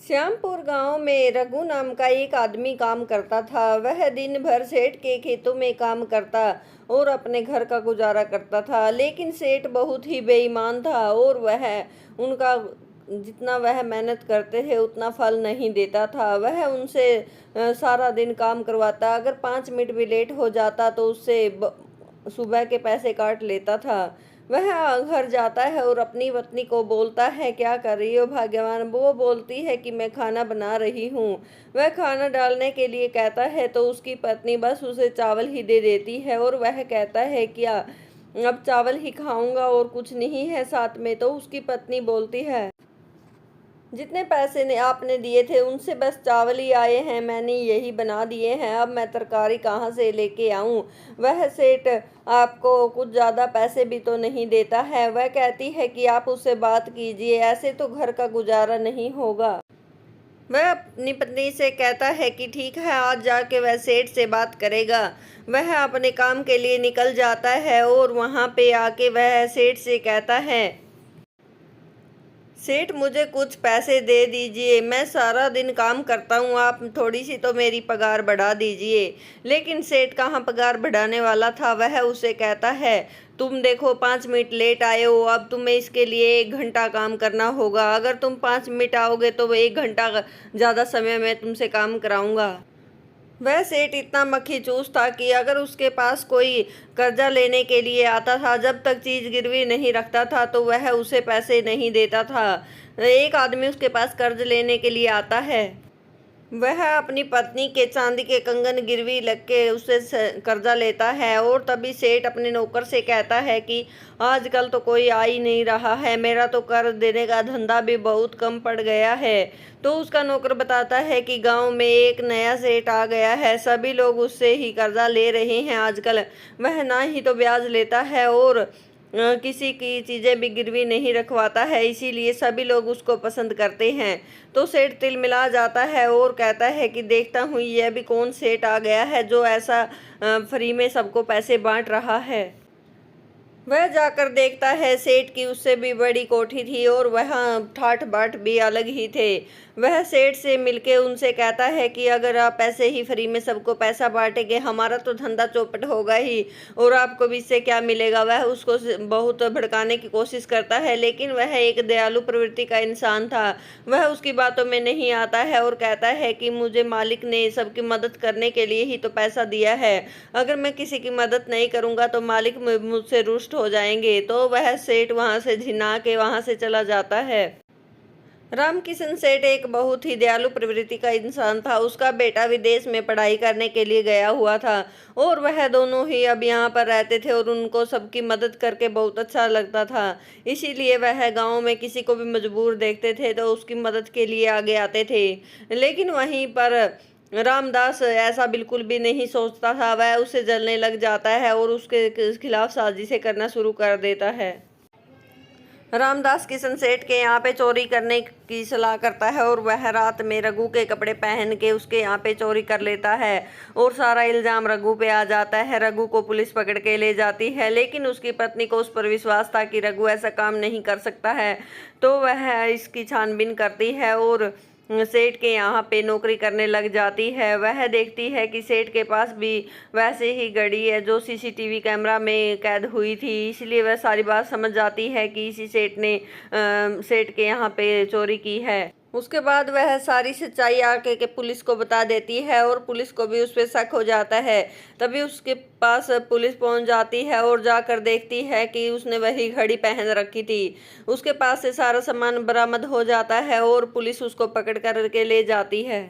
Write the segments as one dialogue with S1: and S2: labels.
S1: श्यामपुर गांव में रघु नाम का एक आदमी काम करता था। वह दिन भर सेठ के खेतों में काम करता और अपने घर का गुजारा करता था। लेकिन सेठ बहुत ही बेईमान था और वह उनका जितना वह मेहनत करते थे उतना फल नहीं देता था। वह उनसे सारा दिन काम करवाता। अगर 5 मिनट भी लेट हो जाता तो उससे सुबह के पैसे काट लेता था। वह घर जाता है और अपनी पत्नी को बोलता है, क्या कर रही हो भाग्यवान? वो बोलती है कि मैं खाना बना रही हूँ। वह खाना डालने के लिए कहता है तो उसकी पत्नी बस उसे चावल ही दे देती है और वह कहता है, क्या अब चावल ही खाऊंगा और कुछ नहीं है साथ में? तो उसकी पत्नी बोलती है, जितने पैसे ने आपने दिए थे उनसे बस चावल ही आए हैं, मैंने यही बना दिए हैं, अब मैं तरकारी कहाँ से लेके आऊँ? वह सेठ आपको कुछ ज़्यादा पैसे भी तो नहीं देता है। वह कहती है कि आप उससे बात कीजिए, ऐसे तो घर का गुजारा नहीं होगा। वह अपनी पत्नी से कहता है कि ठीक है, आज जाके वह सेठ से बात करेगा। वह अपने काम के लिए निकल जाता है और वहाँ पे आके वह सेठ से कहता है, सेठ मुझे कुछ पैसे दे दीजिए, मैं सारा दिन काम करता हूँ, आप थोड़ी सी तो मेरी पगार बढ़ा दीजिए। लेकिन सेठ कहाँ पगार बढ़ाने वाला था। वह उसे कहता है, तुम देखो 5 मिनट लेट आए हो, अब तुम्हें इसके लिए 1 घंटा काम करना होगा। अगर तुम 5 मिनट आओगे तो 1 घंटा ज़्यादा समय मैं तुमसे काम कराऊंगा। वह सेठ इतना मक्खी चूस था कि अगर उसके पास कोई कर्जा लेने के लिए आता था, जब तक चीज गिरवी नहीं रखता था तो वह उसे पैसे नहीं देता था। एक आदमी उसके पास कर्ज लेने के लिए आता है। वह अपनी पत्नी के चांदी के कंगन गिरवी लग के उससे कर्जा लेता है और तभी सेठ अपने नौकर से कहता है कि आजकल तो कोई आ ही नहीं रहा है, मेरा तो कर्ज देने का धंधा भी बहुत कम पड़ गया है। तो उसका नौकर बताता है कि गांव में एक नया सेठ आ गया है, सभी लोग उससे ही कर्जा ले रहे हैं आजकल। वह ना ही तो ब्याज लेता है और किसी की चीज़ें भी गिरवी नहीं रखवाता है, इसीलिए सभी लोग उसको पसंद करते हैं। तो सेठ तिलमिला जाता है और कहता है कि देखता हूँ यह भी कौन सेठ आ गया है जो ऐसा फ्री में सबको पैसे बांट रहा है। वह जाकर देखता है सेठ की उससे भी बड़ी कोठी थी और वह ठाठ बाट भी अलग ही थे। वह सेठ से मिलके उनसे कहता है कि अगर आप ऐसे ही फ्री में सबको पैसा बांटेंगे, हमारा तो धंधा चौपट होगा ही और आपको भी इससे क्या मिलेगा। वह उसको बहुत भड़काने की कोशिश करता है, लेकिन वह एक दयालु प्रवृत्ति का इंसान था। वह उसकी बातों में नहीं आता है और कहता है कि मुझे मालिक ने सबकी मदद करने के लिए ही तो पैसा दिया है, अगर मैं किसी की मदद नहीं करूंगा तो मालिक मुझसे रुष्ट हो जाएंगे। तो वह सेठ वहां से झिना के वहां से चला जाता है। रामकिशन सेठ एक बहुत ही दयालु प्रवृत्ति का इंसान था। उसका बेटा विदेश में पढ़ाई करने के लिए गया हुआ था और वह दोनों ही अब यहाँ पर रहते थे और उनको सबकी मदद करके बहुत अच्छा लगता था। इसीलिए वह गांव में किसी को भी मजबूर देखते थे तो उसकी मदद के लिए आगे आते थे। लेकिन वहीं पर रामदास ऐसा बिल्कुल भी नहीं सोचता था। वह उसे जलने लग जाता है और उसके खिलाफ साजिशें करना शुरू कर देता है। रामदास किशन सेठ के यहाँ पे चोरी करने की सलाह करता है और वह रात में रघु के कपड़े पहन के उसके यहाँ पे चोरी कर लेता है और सारा इल्जाम रघु पे आ जाता है। रघु को पुलिस पकड़ के ले जाती है, लेकिन उसकी पत्नी को उस पर विश्वास था कि रघु ऐसा काम नहीं कर सकता है, तो वह इसकी छानबीन करती है और सेठ के यहाँ पे नौकरी करने लग जाती है। वह देखती है कि सेठ के पास भी वैसे ही घड़ी है जो सीसीटीवी कैमरा में कैद हुई थी, इसलिए वह सारी बात समझ जाती है कि इसी सेठ ने सेठ के यहाँ पे चोरी की है। उसके बाद वह सारी सच्चाई आके के पुलिस को बता देती है और पुलिस को भी उस पर शक हो जाता है। तभी उसके पास पुलिस पहुंच जाती है और जाकर देखती है कि उसने वही घड़ी पहन रखी थी। उसके पास से सारा सामान बरामद हो जाता है और पुलिस उसको पकड़ कर के ले जाती है।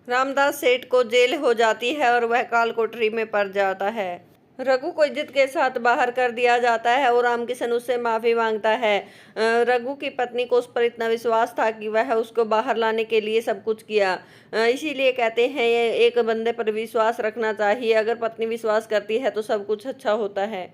S1: रामदास सेठ को जेल हो जाती है और वह काल कोठरी में पड़ जाता है। रघु को इज्जत के साथ बाहर कर दिया जाता है और रामकिशन उससे माफी मांगता है। रघु की पत्नी को उस पर इतना विश्वास था कि वह उसको बाहर लाने के लिए सब कुछ किया। इसीलिए कहते हैं ये एक बंदे पर विश्वास रखना चाहिए, अगर पत्नी विश्वास करती है तो सब कुछ अच्छा होता है।